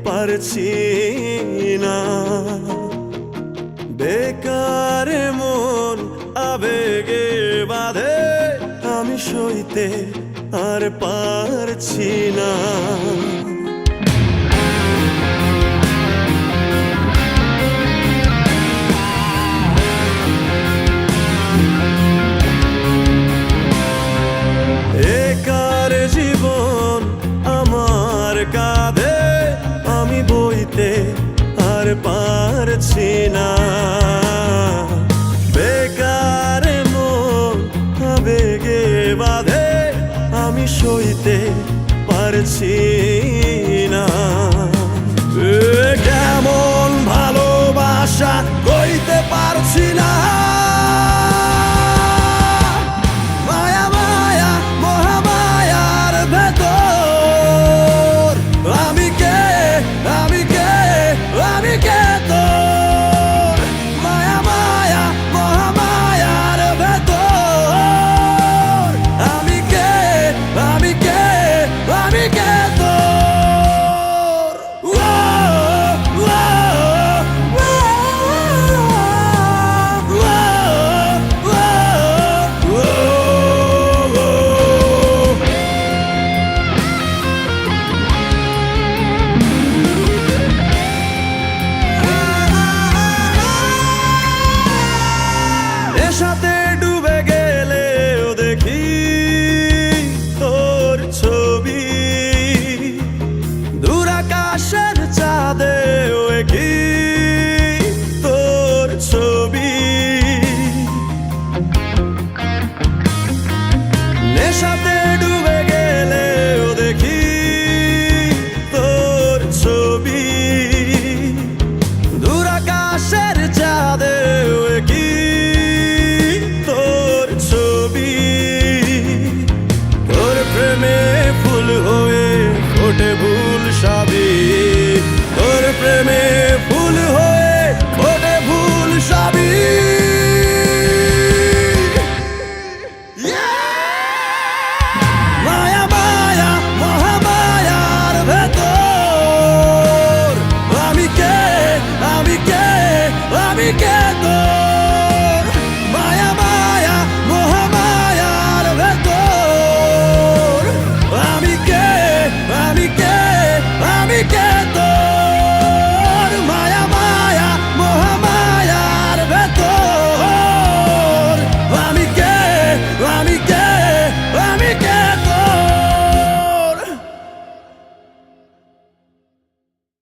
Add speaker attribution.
Speaker 1: পারছি না। বেকার মন আবেগে বাঁধে, আমি সইতে আর পারছি না। একার জীবন আমার কাঁধে, আমি বইতে আর পারছি না। বেকার মন আবেগে বাঁধে, আমি সইতে পারছি না। কেমন ভালোবাসা কইতে পারছি না। মায়া মায়া মহামায়ার ভেতর আমি কে, আমি কে, আমি কে তোর। মায়া মায়া মহামায়ার ভেতর আমি কে, আমি কে, আমি কে তোর। সাথে ডুবে গেলেও দেখি তোর ছবি, দূর আকাশের চাঁদেও কি তোর ছবি। নেশাতে ডুবে গেলেও দেখি তোর ছবি,